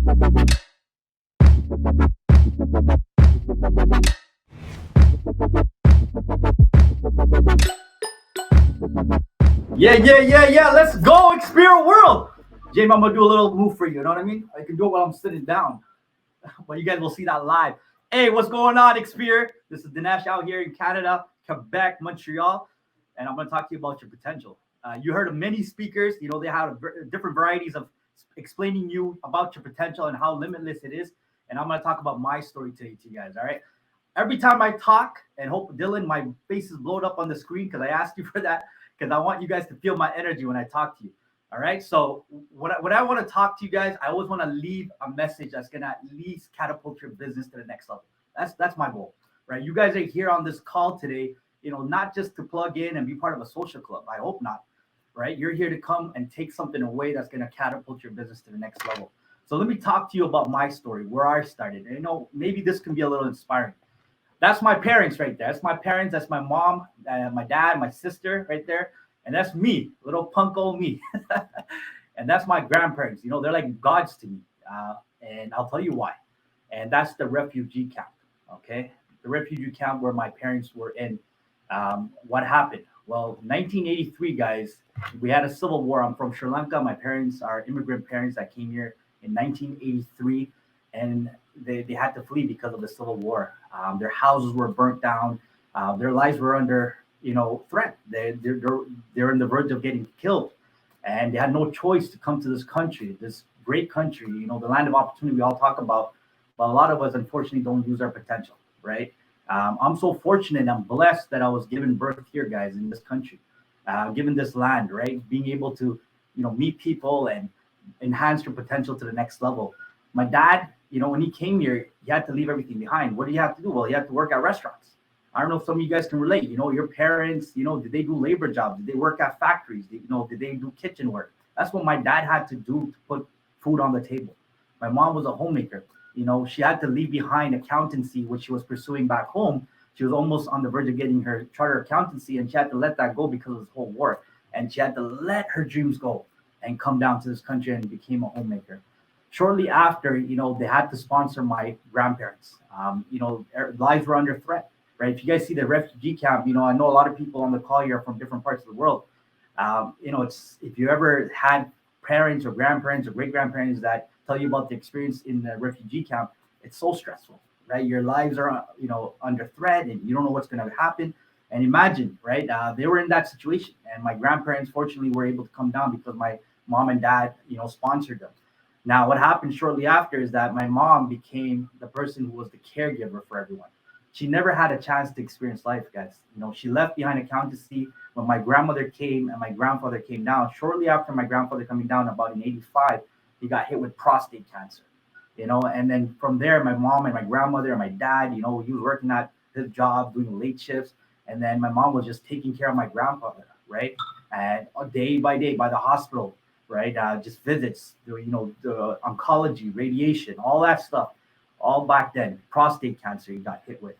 Yeah. Let's go experience world. James, I'm gonna do a little move for you. You know what I mean? I can do it while I'm sitting down, but you guys will see that live. Hey, what's going on, Experience? This is Denesh out here in Canada, Quebec, Montreal, and I'm gonna talk to you about your potential. You heard of many speakers. You know they have different varieties of explaining you about your potential and how limitless it is. And I'm gonna talk about my story today to you guys. All right. Every time I talk, and hope Dylan, my face is blown up on the screen because I asked you for that because I want you guys to feel my energy when I talk to you. All right. So what I want to talk to you guys, I always want to leave a message that's gonna at least catapult your business to the next level. That's my goal, right? You guys are here on this call today, you know, not just to plug in and be part of a social club. I hope not, right? You're here to come and take something away that's gonna catapult your business to the next level. So let me talk to you about my story, where I started. And, you know, maybe this can be a little inspiring. That's my parents right there. That's my parents. That's my mom, my dad, my sister right there. And that's me, little punk old me. And that's my grandparents. You know, they're like gods to me. And I'll tell you why. And that's the refugee camp. Okay. The refugee camp where my parents were in. What happened? Well, 1983, guys, we had a civil war. I'm from Sri Lanka. My parents are immigrant parents that came here in 1983. And they had to flee because of the civil war. Their houses were burnt down. Their lives were under, you know, threat. They're on the verge of getting killed, and they had no choice to come to this country, this great country, you know, the land of opportunity we all talk about. But a lot of us, unfortunately, don't use our potential, right? I'm so fortunate. I'm blessed that I was given birth here, guys, in this country, given this land, right? Being able to, you know, meet people and enhance your potential to the next level. My dad, you know, when he came here, he had to leave everything behind. What did he have to do? Well, he had to work at restaurants. I don't know if some of you guys can relate. You know, your parents, you know, did they do labor jobs? Did they work at factories? Did they do kitchen work? That's what my dad had to do to put food on the table. My mom was a homemaker. You know, she had to leave behind accountancy, which she was pursuing back home. She was almost on the verge of getting her charter accountancy, and she had to let that go because of this whole war. And she had to let her dreams go and come down to this country and became a homemaker. Shortly after, you know, they had to sponsor my grandparents. You know, their lives were under threat, right? If you guys see the refugee camp, you know, I know a lot of people on the call here are from different parts of the world. You know, it's if you ever had parents or grandparents or great grandparents that tell you about the experience in the refugee camp, it's so stressful, right? Your lives are, you know, under threat, and you don't know what's going to happen. And imagine, right? They were in that situation, and my grandparents, fortunately, were able to come down because my mom and dad, you know, sponsored them. Now, what happened shortly after is that my mom became the person who was the caregiver for everyone. She never had a chance to experience life, guys. You know, she left behind accountancy when my grandmother came and my grandfather came down. Shortly after my grandfather coming down, about in '85, he got hit with prostate cancer. You know, and then from there, my mom and my grandmother and my dad, you know, he was working at his job doing late shifts, and then my mom was just taking care of my grandfather, right? And day by day by the hospital, right? Just visits, you know, the oncology, radiation, all that stuff, all back then. Prostate cancer he got hit with,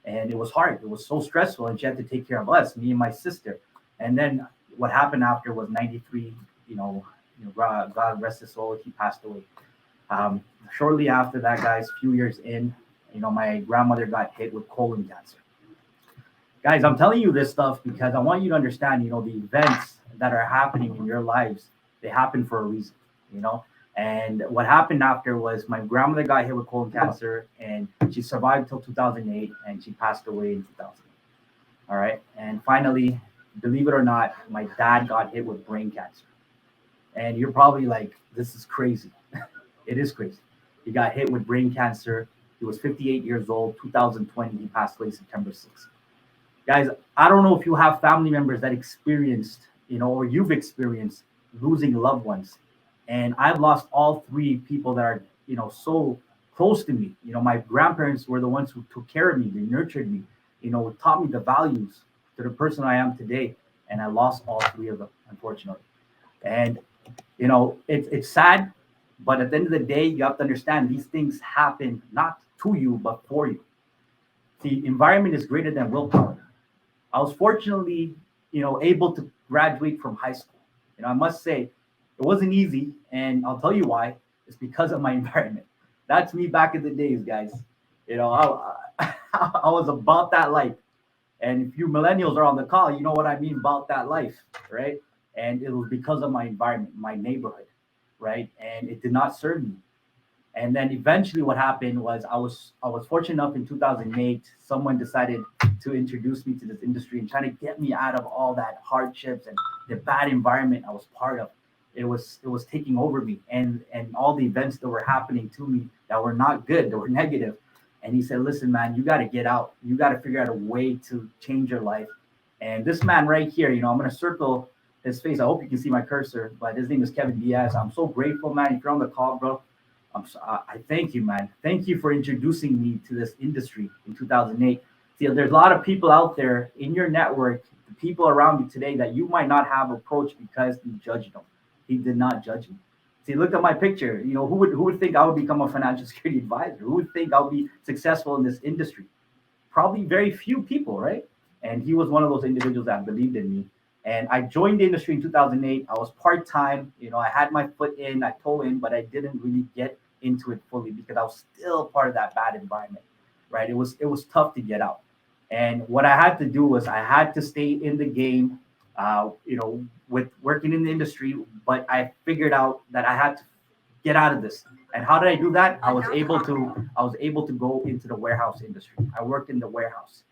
and it was hard. It was so stressful, and she had to take care of us, me and my sister. And then what happened after was '93. God rest his soul, he passed away. Shortly after that, guys, a few years in, you know, my grandmother got hit with colon cancer. Guys, I'm telling you this stuff because I want you to understand, you know, the events that are happening in your lives, they happen for a reason, you know. And what happened after was my grandmother got hit with colon cancer, and she survived till 2008, and she passed away in 2000. All right. And finally, believe it or not, my dad got hit with brain cancer. And you're probably like, this is crazy. It is crazy. He got hit with brain cancer. He was 58 years old. 2020, he passed away September 6th. Guys, I don't know if you have family members that experienced, you know, or you've experienced losing loved ones. And I've lost all three people that are, you know, so close to me. You know, my grandparents were the ones who took care of me. They nurtured me, you know, taught me the values to the person I am today. And I lost all three of them, unfortunately. And, you know, it's sad. But at the end of the day, you have to understand these things happen not to you, but for you. The environment is greater than willpower. I was fortunately, you know, able to graduate from high school. You know, I must say it wasn't easy, and I'll tell you why. It's because of my environment. That's me back in the days, guys. I was about that life. And if you millennials are on the call, you know what I mean about that life, right? And it was because of my environment, my neighborhood, right? And it did not serve me. And then eventually what happened was I was fortunate enough in 2008, someone decided to introduce me to this industry and trying to get me out of all that hardships and the bad environment I was part of. It was taking over me, and all the events that were happening to me that were not good, that were negative. And he said, listen, man, you got to get out. You got to figure out a way to change your life. And this man right here, I'm going to circle his face. I hope you can see my cursor, but his name is Kevin Diaz. I'm so grateful, man. If you're on the call, bro, I thank you, man. Thank you for introducing me to this industry in 2008. See, there's a lot of people out there in your network, the people around you today that you might not have approached because you judged them. He did not judge me. See, look at my picture. Who would think I would become a financial security advisor? Who would think I'll be successful in this industry? Probably very few people, right? And he was one of those individuals that believed in me. And I joined the industry in 2008. I was part time. I had my foot in, I toe in, but I didn't really get into it fully because I was still part of that bad environment, right? It was tough to get out. And what I had to do was I had to stay in the game, with working in the industry. But I figured out that I had to get out of this. And how did I do that? I was able to go into the warehouse industry. I worked in the warehouse.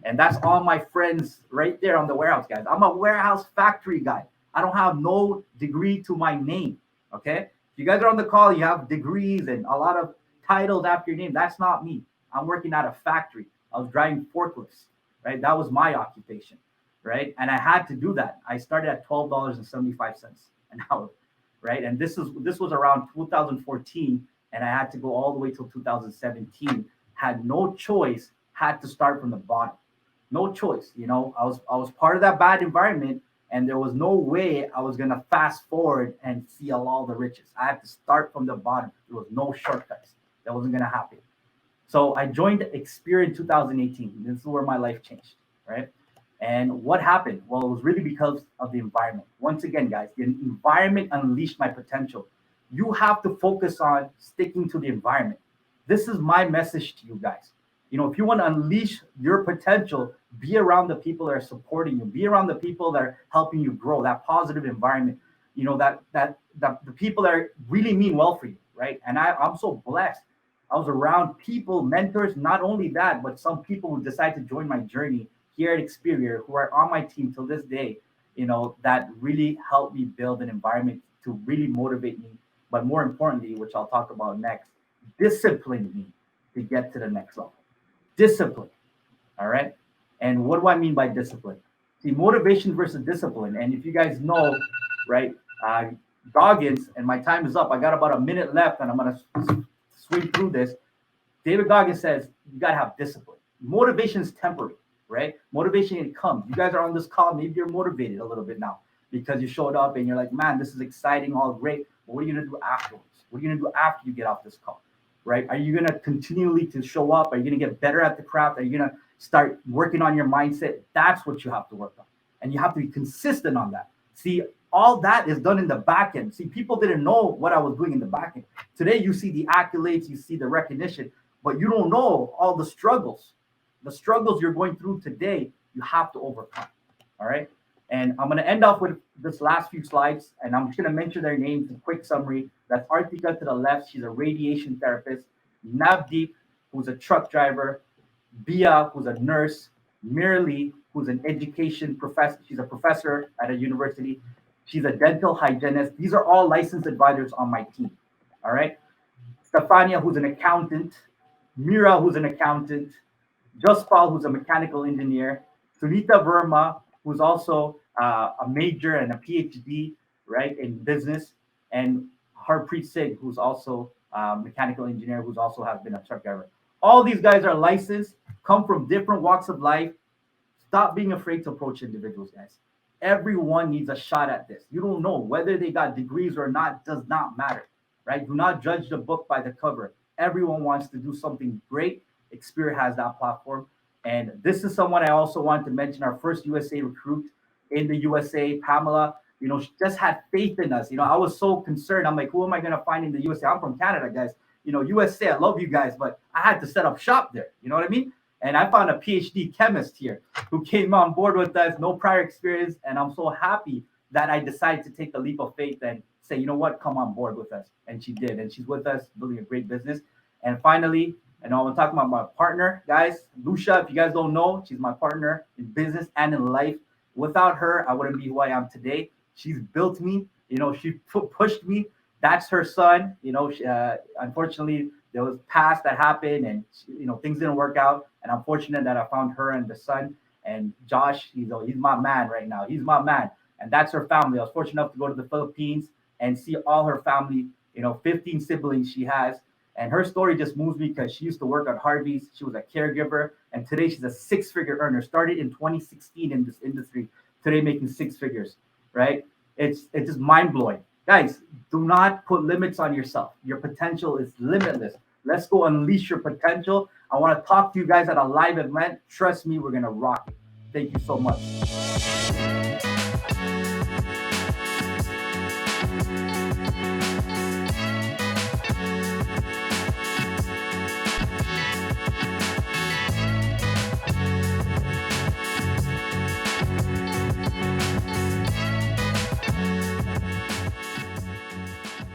And that's all my friends right there on the warehouse, guys. I'm a warehouse factory guy. I don't have no degree to my name. Okay. If you guys are on the call, you have degrees and a lot of titles after your name. That's not me. I'm working at a factory. I was driving forklifts, right? That was my occupation, right? And I had to do that. I started at $12.75 an hour, right? And this was around 2014, and I had to go all the way till 2017. Had no choice. Had to start from the bottom. No choice. I was part of that bad environment, and there was no way I was gonna fast forward and see all the riches. I had to start from the bottom. There was no shortcuts. That wasn't gonna happen. So I joined Xperia in 2018. This is where my life changed, right? And what happened? Well, it was really because of the environment. Once again, guys, the environment unleashed my potential. You have to focus on sticking to the environment. This is my message to you guys. If you want to unleash your potential, be around the people that are supporting you, be around the people that are helping you grow, that positive environment, that the people that really mean well for you, right? And I'm so blessed. I was around people, mentors, not only that, but some people who decide to join my journey here at Xperia, who are on my team till this day, that really helped me build an environment to really motivate me. But more importantly, which I'll talk about next, discipline me to get to the next level. Discipline. All right. And what do I mean by discipline? See, motivation versus discipline. And if you guys know, right, Goggins, and my time is up. I got about a minute left, and I'm going to swing through this. David Goggins says you got to have discipline. Motivation is temporary, right? Motivation, it comes. You guys are on this call. Maybe you're motivated a little bit now because you showed up and you're like, man, this is exciting, all great. But what are you going to do afterwards? What are you going to do after you get off this call, right? Are you going to continually to show up? Are you going to get better at the craft? Are you going to start working on your mindset? That's what you have to work on. And you have to be consistent on that. See, all that is done in the back end. See, people didn't know what I was doing in the back end. Today, you see the accolades, you see the recognition, but you don't know all the struggles. The struggles you're going through today, you have to overcome. All right. And I'm going to end off with this last few slides, and I'm just going to mention their names in quick summary. That's Artika to the left. She's a radiation therapist. Navdeep, who's a truck driver. Bia, who's a nurse. Mirali, who's an education professor. She's a professor at a university. She's a dental hygienist. These are all licensed advisors on my team. All right. Stefania, who's an accountant. Mira, who's an accountant. Jaspal, who's a mechanical engineer. Sunita Verma, who's also a major and a PhD, right, in business. And Harpreet Singh, who's also a mechanical engineer, who's also has been a truck driver. All these guys are licensed, come from different walks of life. Stop being afraid to approach individuals, guys. Everyone needs a shot at this. You don't know whether they got degrees or not, does not matter, right? Do not judge the book by the cover. Everyone wants to do something great. Xperia has that platform. And this is someone I also want to mention, our first USA recruit in the USA, Pamela. She just had faith in us. I was so concerned. I'm like, who am I gonna find in the USA? I'm from Canada, guys. USA, I love you guys, but I had to set up shop there. You know what I mean? And I found a PhD chemist here who came on board with us, no prior experience, and I'm so happy that I decided to take the leap of faith and say, you know what, come on board with us. And she did, and she's with us, building a great business. And finally, I'm talking about my partner, guys. Lucia, if you guys don't know, she's my partner in business and in life. Without her, I wouldn't be who I am today. She's built me. She pushed me. That's her son. Unfortunately, there was past that happened, and things didn't work out. And I'm fortunate that I found her and the son. And Josh, he's my man right now. He's my man, and that's her family. I was fortunate enough to go to the Philippines and see all her family. 15 siblings she has. And her story just moves me because she used to work at Harvey's. She was a caregiver. And today she's a six-figure earner. Started in 2016 in this industry. Today making six figures, right? It's just mind-blowing. Guys, do not put limits on yourself. Your potential is limitless. Let's go unleash your potential. I want to talk to you guys at a live event. Trust me, we're going to rock it. Thank you so much.